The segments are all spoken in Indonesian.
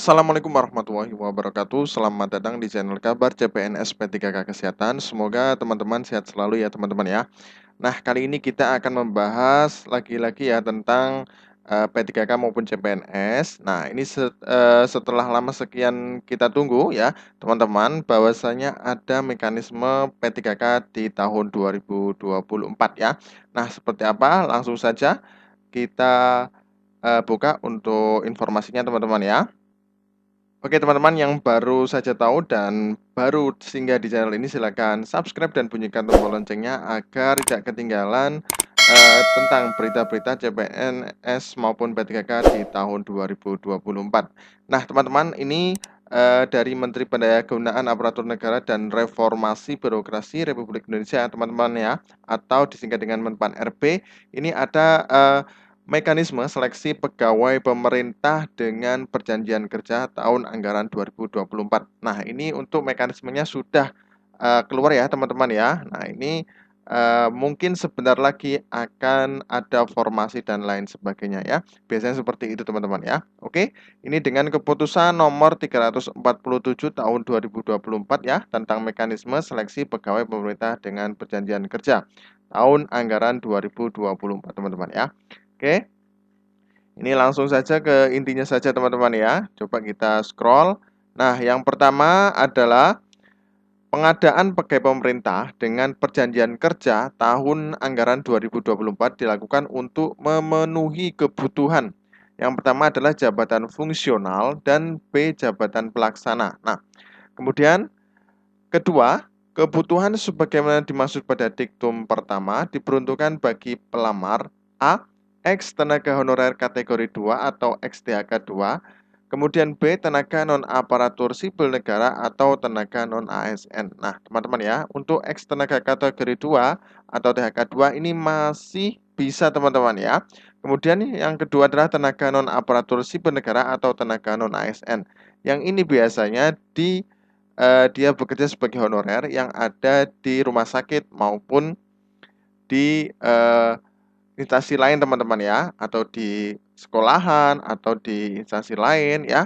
Assalamualaikum warahmatullahi wabarakatuh. Selamat datang di channel kabar CPNS P3K Kesehatan. Semoga teman-teman sehat selalu ya teman-teman ya. Nah, kali ini kita akan membahas lagi-lagi ya tentang P3K maupun CPNS. Nah, ini setelah lama sekian kita tunggu ya teman-teman, bahwasanya ada mekanisme P3K di tahun 2024 ya. Nah, seperti apa? Langsung saja kita buka untuk informasinya teman-teman ya. Oke teman-teman yang baru saja tahu dan baru singgah di channel ini, silakan subscribe dan bunyikan tombol loncengnya agar tidak ketinggalan tentang berita-berita CPNS maupun P3K di tahun 2024. Nah teman-teman, ini dari Menteri Pendayagunaan Aparatur Negara dan Reformasi Birokrasi Republik Indonesia teman-teman ya, atau disingkat dengan Menpan RB. Ini ada mekanisme seleksi pegawai pemerintah dengan perjanjian kerja tahun anggaran 2024. Nah, ini untuk mekanismenya sudah keluar ya teman-teman ya. Nah, ini mungkin sebentar lagi akan ada formasi dan lain sebagainya ya. Biasanya seperti itu teman-teman ya. Oke, ini dengan keputusan nomor 347 tahun 2024 ya, tentang mekanisme seleksi pegawai pemerintah dengan perjanjian kerja tahun anggaran 2024 teman-teman ya. Oke, ini langsung saja ke intinya saja teman-teman ya. Coba kita scroll. Nah, yang pertama adalah pengadaan pegawai pemerintah dengan perjanjian kerja tahun anggaran 2024 dilakukan untuk memenuhi kebutuhan. Yang pertama adalah jabatan fungsional dan B, jabatan pelaksana. Nah, kemudian kedua, kebutuhan sebagaimana dimaksud pada diktum pertama diperuntukkan bagi pelamar A, ex tenaga honorer kategori 2 atau ex THK 2, kemudian B, tenaga non-aparatur sipil negara atau tenaga non-ASN. Nah, teman-teman ya, untuk ex tenaga kategori 2 atau THK 2 ini masih bisa teman-teman ya. Kemudian yang kedua adalah tenaga non-aparatur sipil negara atau tenaga non-ASN. Yang ini biasanya dia bekerja sebagai honorer yang ada di rumah sakit maupun di instansi lain teman-teman ya, atau di sekolahan atau di instansi lain ya,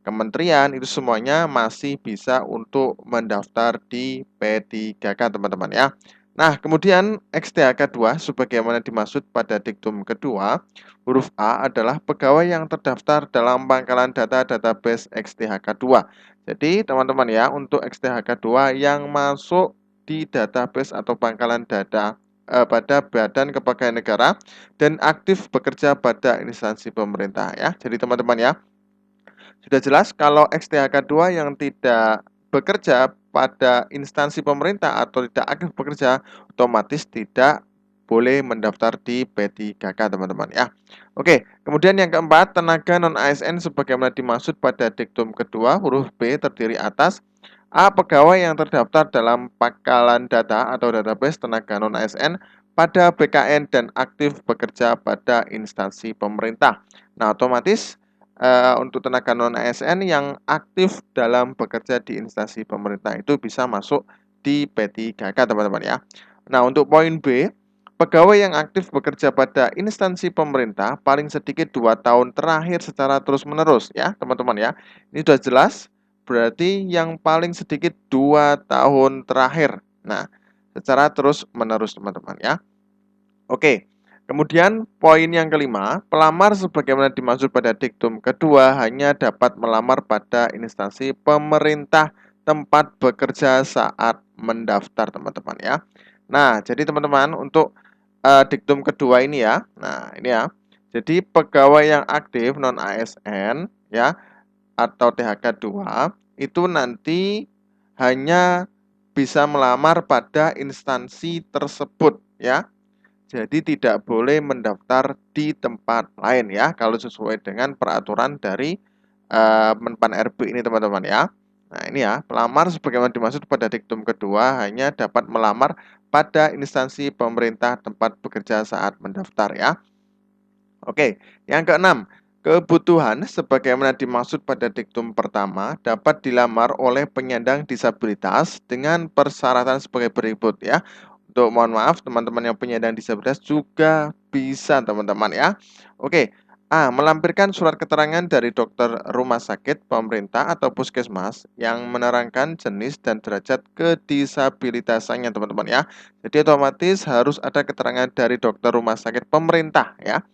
kementerian, itu semuanya masih bisa untuk mendaftar di P3K teman-teman ya. Nah, kemudian XTHK 2 sebagaimana dimaksud pada diktum kedua, huruf A adalah pegawai yang terdaftar dalam pangkalan data database XTHK 2. Jadi, teman-teman ya, untuk XTHK 2 yang masuk di database atau pangkalan data pada Badan Kepegawaian Negara dan aktif bekerja pada instansi pemerintah ya. Jadi, teman-teman ya, sudah jelas kalau XTHK 2 yang tidak bekerja pada instansi pemerintah atau tidak aktif bekerja, otomatis tidak boleh mendaftar di P3K teman-teman ya. Oke, kemudian yang keempat, tenaga non-ASN sebagaimana dimaksud pada diktum kedua huruf B terdiri atas A, pegawai yang terdaftar dalam pangkalan data atau database tenaga non-ASN pada BKN dan aktif bekerja pada instansi pemerintah. Nah, otomatis untuk tenaga non-ASN yang aktif dalam bekerja di instansi pemerintah itu bisa masuk di P3K teman-teman ya. Nah, untuk poin B, pegawai yang aktif bekerja pada instansi pemerintah paling sedikit 2 tahun terakhir secara terus-menerus ya teman-teman ya. Ini sudah jelas, berarti yang paling sedikit 2 tahun terakhir. Nah, secara terus-menerus teman-teman ya. Oke. Kemudian poin yang kelima, pelamar sebagaimana dimaksud pada diktum kedua hanya dapat melamar pada instansi pemerintah tempat bekerja saat mendaftar teman-teman ya. Nah, jadi teman-teman untuk diktum kedua ini ya. Nah, ini ya. Jadi pegawai yang aktif non ASN ya atau THK 2 itu nanti hanya bisa melamar pada instansi tersebut ya. Jadi tidak boleh mendaftar di tempat lain ya, kalau sesuai dengan peraturan dari Menpan RB ini teman-teman ya. Nah ini ya, pelamar sebagaimana dimaksud pada diktum kedua hanya dapat melamar pada instansi pemerintah tempat bekerja saat mendaftar ya. Oke, yang keenam, kebutuhan sebagaimana dimaksud pada diktum pertama dapat dilamar oleh penyandang disabilitas dengan persyaratan sebagai berikut ya. Mohon maaf teman-teman yang penyandang disabilitas juga bisa teman-teman ya. Oke, A. Melampirkan surat keterangan dari dokter rumah sakit, pemerintah, atau puskesmas yang menerangkan jenis dan derajat kedisabilitasannya, teman-teman ya. Jadi otomatis harus ada keterangan dari dokter rumah sakit pemerintah ya.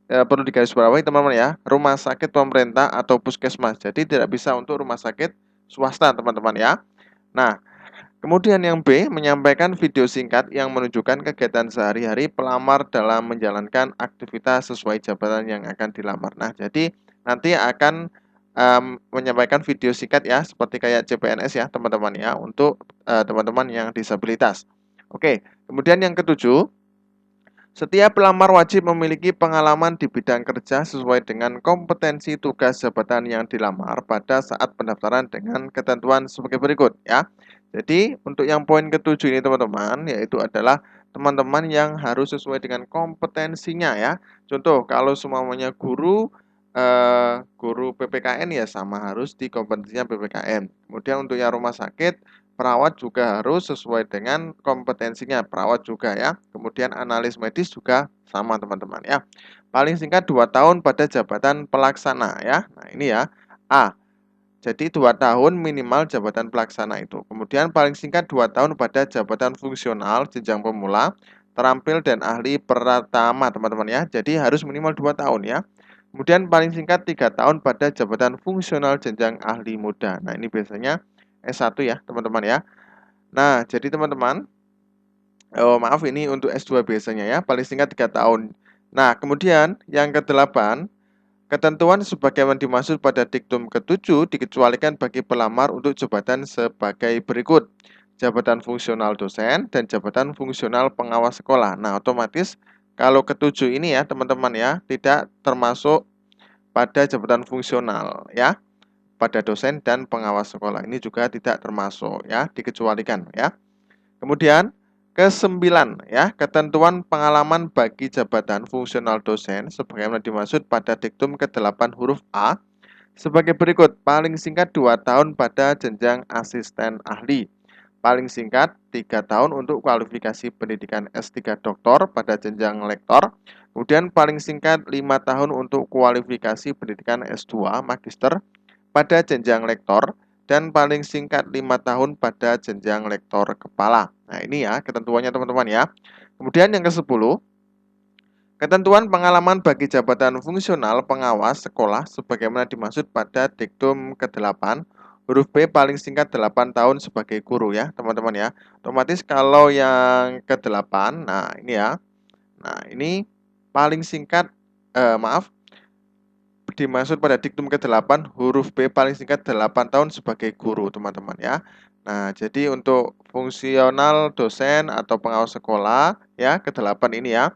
Perlu digarisbawahi teman-teman ya, rumah sakit pemerintah atau puskesmas. Jadi tidak bisa untuk rumah sakit swasta, teman-teman ya. Nah, kemudian yang B, menyampaikan video singkat yang menunjukkan kegiatan sehari-hari pelamar dalam menjalankan aktivitas sesuai jabatan yang akan dilamar. Nah, jadi nanti akan menyampaikan video singkat ya, seperti kayak CPNS ya, teman-teman ya, untuk teman-teman yang disabilitas. Oke, kemudian yang ketujuh, setiap pelamar wajib memiliki pengalaman di bidang kerja sesuai dengan kompetensi tugas jabatan yang dilamar pada saat pendaftaran dengan ketentuan sebagai berikut ya. Jadi untuk yang poin ketujuh ini teman-teman, yaitu adalah teman-teman yang harus sesuai dengan kompetensinya ya. Contoh kalau semuanya guru PPKN ya sama harus di kompetensinya PPKN. Kemudian untuk yang rumah sakit, perawat juga harus sesuai dengan kompetensinya, perawat juga ya. Kemudian analis medis juga sama teman-teman ya. Paling singkat 2 tahun pada jabatan pelaksana ya. Nah ini ya, A. Jadi 2 tahun minimal jabatan pelaksana itu. Kemudian paling singkat 2 tahun pada jabatan fungsional jenjang pemula, terampil dan ahli pratama teman-teman ya. Jadi harus minimal 2 tahun ya. Kemudian paling singkat 3 tahun pada jabatan fungsional jenjang ahli muda. Nah ini biasanya S1 ya teman-teman ya. Nah, jadi teman-teman, maaf ini untuk S2 biasanya ya, paling singkat 3 tahun. Nah, kemudian yang kedelapan, ketentuan sebagaimana dimaksud pada diktum ke-7 dikecualikan bagi pelamar untuk jabatan sebagai berikut. Jabatan fungsional dosen dan jabatan fungsional pengawas sekolah. Nah, otomatis kalau ke-7 ini ya, teman-teman ya, tidak termasuk pada jabatan fungsional ya, pada dosen dan pengawas sekolah. Ini juga tidak termasuk ya, dikecualikan ya. Kemudian kesembilan ya, ketentuan pengalaman bagi jabatan fungsional dosen sebagaimana dimaksud pada diktum ke-8 huruf A sebagai berikut. Paling singkat 2 tahun pada jenjang asisten ahli. Paling singkat 3 tahun untuk kualifikasi pendidikan S3 doktor pada jenjang lektor. Kemudian paling singkat 5 tahun untuk kualifikasi pendidikan S2 magister pada jenjang lektor dan paling singkat 5 tahun pada jenjang lektor kepala. Nah, ini ya ketentuannya teman-teman ya. Kemudian yang ke-10, ketentuan pengalaman bagi jabatan fungsional pengawas sekolah sebagaimana dimaksud pada diktum ke-8 huruf B paling singkat 8 tahun sebagai guru ya, teman-teman ya. Otomatis kalau yang ke-8, nah ini ya. Nah, ini paling singkat maaf dimaksud pada diktum ke-8 huruf B paling singkat 8 tahun sebagai guru teman-teman ya. Nah, jadi untuk fungsional dosen atau pengawas sekolah ya ke-8 ini ya,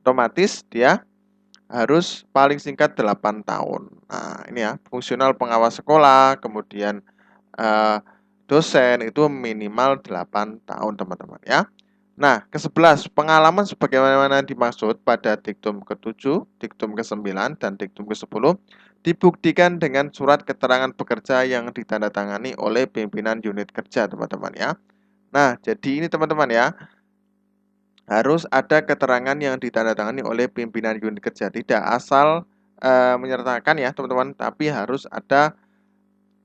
otomatis dia harus paling singkat 8 tahun. Nah, ini ya, fungsional pengawas sekolah, kemudian dosen itu minimal 8 tahun teman-teman ya. Nah, ke-11, pengalaman sebagaimana dimaksud pada diktum ke-7, diktum ke-9, dan diktum ke-10 dibuktikan dengan surat keterangan pekerja yang ditandatangani oleh pimpinan unit kerja, teman-teman ya. Nah, jadi ini teman-teman ya, harus ada keterangan yang ditandatangani oleh pimpinan unit kerja. Tidak asal menyertakan ya, teman-teman, tapi harus ada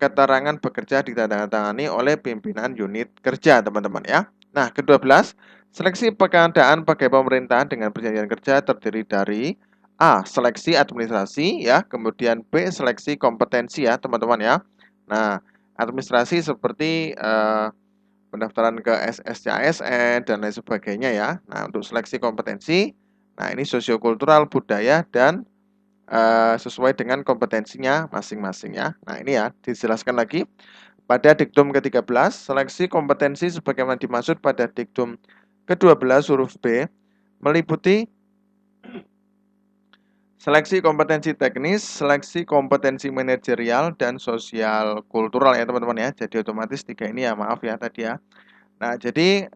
keterangan bekerja ditandatangani oleh pimpinan unit kerja, teman-teman ya. Nah, ke-12, seleksi pengadaan pegawai pemerintah dengan perjanjian kerja terdiri dari A. Seleksi administrasi ya, kemudian B. Seleksi kompetensi ya, teman-teman ya. Nah, administrasi seperti pendaftaran ke SSC-ASN dan lain sebagainya ya. Nah, untuk seleksi kompetensi, nah ini sosiokultural, budaya, dan sesuai dengan kompetensinya masing-masing ya. Nah, ini ya dijelaskan lagi pada diktum ke-13, seleksi kompetensi sebagaimana dimaksud pada diktum ke-12 huruf B meliputi seleksi kompetensi teknis, seleksi kompetensi manajerial, dan sosial kultural ya teman-teman ya. Jadi otomatis 3 ini ya, maaf ya tadi ya. Nah, jadi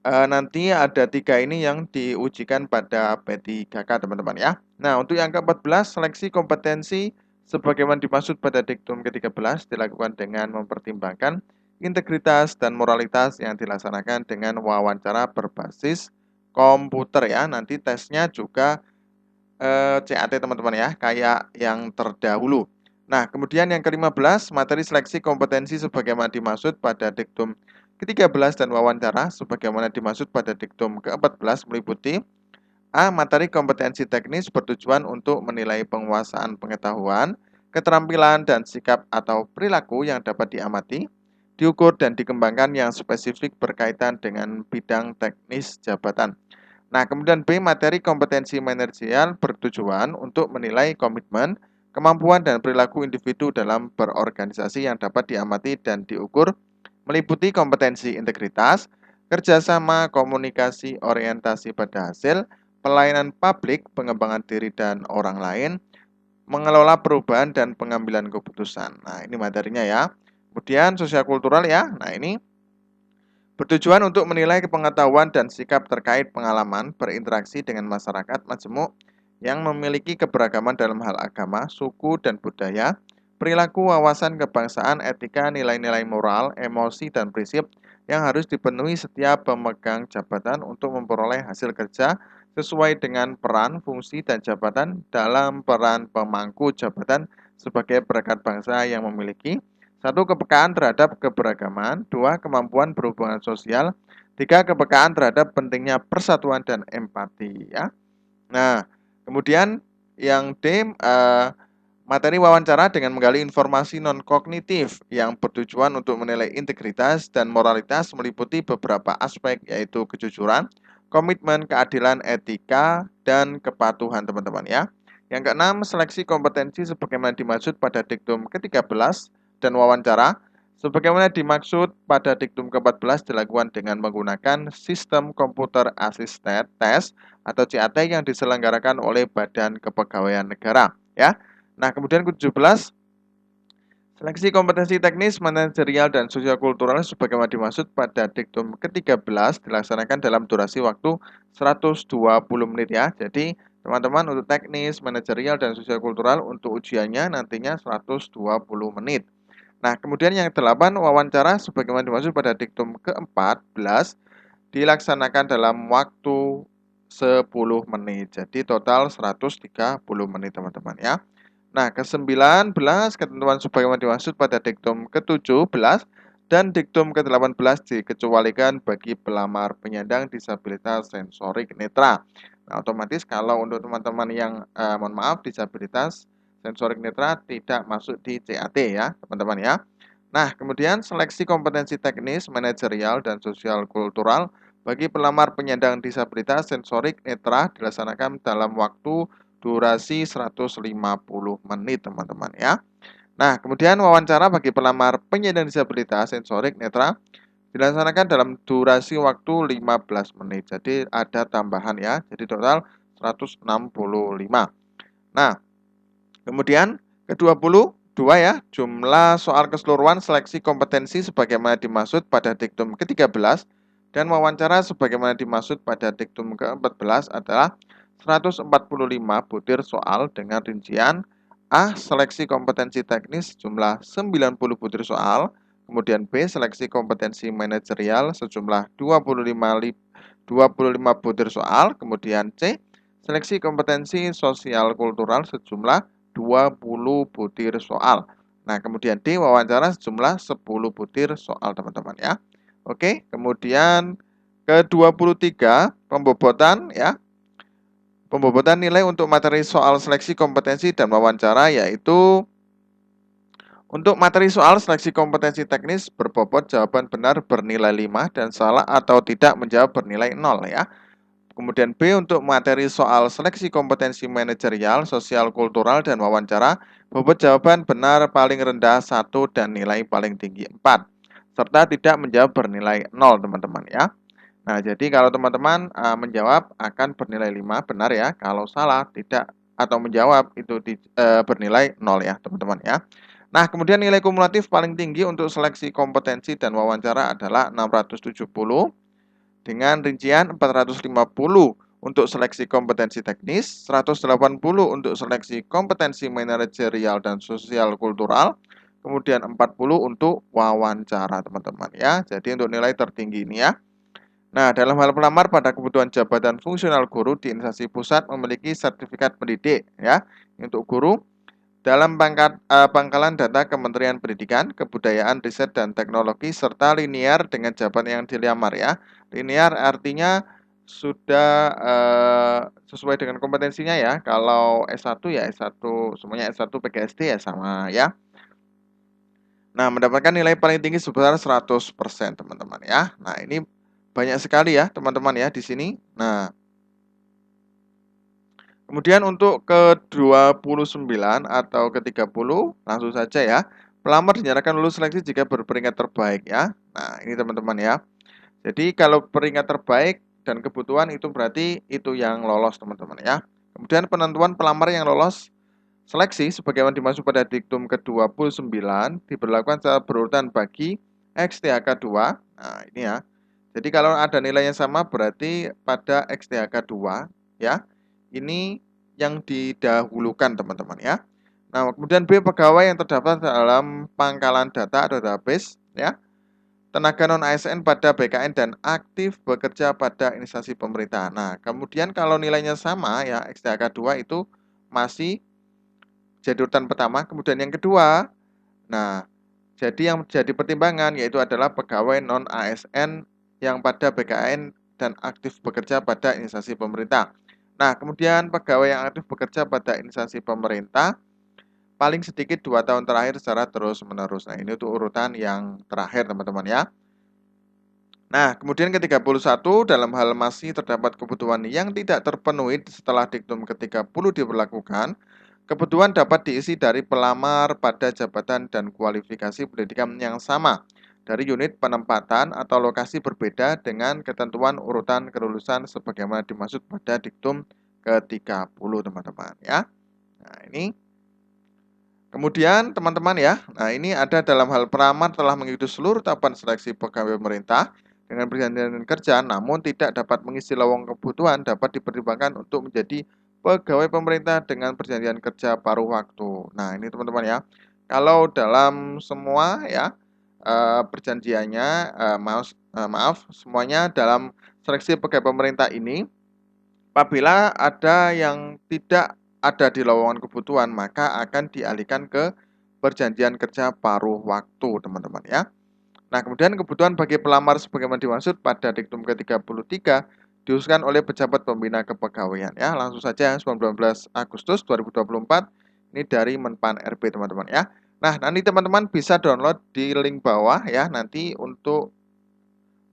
nanti ada 3 ini yang diujikan pada P3K teman-teman ya. Nah, untuk yang ke-14, seleksi kompetensi sebagaimana dimaksud pada diktum ke-13 dilakukan dengan mempertimbangkan integritas dan moralitas yang dilaksanakan dengan wawancara berbasis komputer ya. Nanti tesnya juga CAT teman-teman ya, kayak yang terdahulu. Nah, kemudian yang ke-15, materi seleksi kompetensi sebagaimana dimaksud pada diktum ke-13 dan wawancara sebagaimana dimaksud pada diktum ke-14 meliputi A. Materi kompetensi teknis bertujuan untuk menilai penguasaan pengetahuan, keterampilan, dan sikap atau perilaku yang dapat diamati, diukur, dan dikembangkan yang spesifik berkaitan dengan bidang teknis jabatan. Nah, kemudian B. Materi kompetensi manajerial bertujuan untuk menilai komitmen, kemampuan, dan perilaku individu dalam berorganisasi yang dapat diamati dan diukur, meliputi kompetensi integritas, kerjasama, komunikasi, orientasi pada hasil, pelayanan publik, pengembangan diri dan orang lain, mengelola perubahan dan pengambilan keputusan. Nah, ini materinya ya. Kemudian sosial kultural ya. Nah, ini bertujuan untuk menilai pengetahuan dan sikap terkait pengalaman berinteraksi dengan masyarakat majemuk yang memiliki keberagaman dalam hal agama, suku, dan budaya, perilaku, wawasan kebangsaan, etika, nilai-nilai moral, emosi, dan prinsip yang harus dipenuhi setiap pemegang jabatan untuk memperoleh hasil kerja sesuai dengan peran, fungsi, dan jabatan dalam peran pemangku jabatan sebagai perangkat bangsa yang memiliki 1. Kepekaan terhadap keberagaman. 2. Kemampuan berhubungan sosial. 3. Kepekaan terhadap pentingnya persatuan dan empati ya. Nah, kemudian yang D, materi wawancara dengan menggali informasi non-kognitif yang bertujuan untuk menilai integritas dan moralitas meliputi beberapa aspek yaitu kejujuran, komitmen, keadilan, etika, dan kepatuhan teman-teman ya. Yang keenam, seleksi kompetensi sebagaimana dimaksud pada diktum ke-13 dan wawancara sebagaimana dimaksud pada diktum ke-14 dilakukan dengan menggunakan sistem komputer assisted test atau CAT yang diselenggarakan oleh Badan Kepegawaian Negara ya. Nah, kemudian ke-17, seleksi kompetensi teknis, manajerial, dan sosial kultural sebagaimana dimaksud pada diktum ke-13 dilaksanakan dalam durasi waktu 120 menit ya. Jadi, teman-teman untuk teknis, manajerial, dan sosial kultural untuk ujiannya nantinya 120 menit. Nah, kemudian yang 8, wawancara sebagaimana dimaksud pada diktum ke-14 dilaksanakan dalam waktu 10 menit. Jadi total 130 menit teman-teman ya. Nah, ke-19 ketentuan sebagaimana dimaksud pada diktum ke-17 dan diktum ke-18 dikecualikan bagi pelamar penyandang disabilitas sensorik netra. Nah, otomatis kalau untuk teman-teman yang mohon maaf disabilitas sensorik netra tidak masuk di CAT ya, teman-teman ya. Nah, kemudian seleksi kompetensi teknis, manajerial, dan sosial kultural bagi pelamar penyandang disabilitas sensorik netra dilaksanakan dalam waktu durasi 150 menit, teman-teman ya. Nah, kemudian wawancara bagi pelamar penyandang disabilitas sensorik netra dilaksanakan dalam durasi waktu 15 menit. Jadi ada tambahan ya. Jadi total 165. Nah, kemudian ke-22 ya, jumlah soal keseluruhan seleksi kompetensi sebagaimana dimaksud pada diktum ke-13 dan wawancara sebagaimana dimaksud pada diktum ke-14 adalah 145 butir soal dengan rincian A. Seleksi kompetensi teknis jumlah 90 butir soal, kemudian B. Seleksi kompetensi manajerial sejumlah 25 butir soal, kemudian C. Seleksi kompetensi sosial kultural sejumlah 20 butir soal. Nah, kemudian D, wawancara sejumlah 10 butir soal, teman-teman ya. Oke, kemudian ke-23, pembobotan ya. Pembobotan nilai untuk materi soal seleksi kompetensi dan wawancara yaitu untuk materi soal seleksi kompetensi teknis berbobot jawaban benar bernilai 5 dan salah atau tidak menjawab bernilai 0 ya. Kemudian B untuk materi soal seleksi kompetensi manajerial, sosial kultural, dan wawancara, bobot jawaban benar paling rendah 1 dan nilai paling tinggi 4, serta tidak menjawab bernilai 0 teman-teman ya. Nah, jadi kalau teman-teman menjawab akan bernilai 5 benar ya, kalau salah tidak atau menjawab itu bernilai 0 ya teman-teman ya. Nah, kemudian nilai kumulatif paling tinggi untuk seleksi kompetensi dan wawancara adalah 670 dengan rincian 450 untuk seleksi kompetensi teknis, 180 untuk seleksi kompetensi manajerial dan sosial kultural, kemudian 40 untuk wawancara teman-teman ya. Jadi untuk nilai tertinggi ini ya. Nah, dalam hal pelamar pada kebutuhan jabatan fungsional guru di instansi pusat memiliki sertifikat pendidik ya untuk guru dalam pangkalan data Kementerian Pendidikan, Kebudayaan, Riset, dan Teknologi, serta linear dengan jabatan yang dilamar ya. Linear artinya sudah sesuai dengan kompetensinya ya. Kalau S1 ya S1, semuanya S1 PGSD ya sama ya. Nah, mendapatkan nilai paling tinggi sebesar 100% teman-teman ya. Nah, ini banyak sekali ya teman-teman ya di sini. Nah, kemudian untuk ke-29 atau ke-30 langsung saja ya. Pelamar dinyatakan lulus seleksi jika berperingkat terbaik ya. Nah, ini teman-teman ya. Jadi kalau peringkat terbaik dan kebutuhan itu berarti itu yang lolos teman-teman ya. Kemudian penentuan pelamar yang lolos seleksi sebagaimana dimaksud pada diktum ke-29 diberlakukan secara berurutan bagi XTHK2. Nah, ini ya. Jadi kalau ada nilai yang sama berarti pada XTHK2 ya. Ini yang didahulukan teman-teman ya. Nah, kemudian B, pegawai yang terdaftar dalam pangkalan data atau database ya. Tenaga non ASN pada BKN dan aktif bekerja pada instansi pemerintah. Nah, kemudian kalau nilainya sama ya XTHK2 itu masih jadi urutan pertama, kemudian yang kedua. Nah, jadi yang menjadi pertimbangan yaitu adalah pegawai non ASN yang pada BKN dan aktif bekerja pada instansi pemerintah. Nah, kemudian pegawai yang aktif bekerja pada instansi pemerintah paling sedikit 2 tahun terakhir secara terus-menerus. Nah, ini untuk urutan yang terakhir teman-teman ya. Nah, kemudian ke-31 dalam hal masih terdapat kebutuhan yang tidak terpenuhi setelah diktum ke-30 diberlakukan, kebutuhan dapat diisi dari pelamar pada jabatan dan kualifikasi pendidikan yang sama dari unit penempatan atau lokasi berbeda dengan ketentuan urutan kelulusan sebagaimana dimaksud pada diktum ke-30 teman-teman ya. Nah, ini kemudian teman-teman ya, nah ini ada dalam hal pelamar telah mengikuti seluruh tahapan seleksi pegawai pemerintah dengan perjanjian kerja namun tidak dapat mengisi lowong kebutuhan dapat dipertimbangkan untuk menjadi pegawai pemerintah dengan perjanjian kerja paruh waktu. Nah, ini teman-teman ya. Kalau dalam semua ya perjanjiannya maaf semuanya dalam seleksi pegawai pemerintah ini apabila ada yang tidak ada di lowongan kebutuhan, maka akan dialihkan ke perjanjian kerja paruh waktu, teman-teman ya. Nah, kemudian kebutuhan bagi pelamar sebagaimana dimaksud pada diktum ke-33 diusulkan oleh pejabat pembina kepegawaian ya. Langsung saja 19 Agustus 2024 ini dari Menpan RB teman-teman ya. Nah, nanti teman-teman bisa download di link bawah ya nanti untuk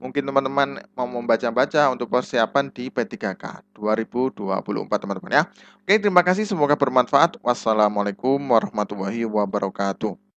mungkin teman-teman mau membaca-baca untuk persiapan di P3K 2024 teman-teman ya. Oke, terima kasih semoga bermanfaat. Wassalamualaikum warahmatullahi wabarakatuh.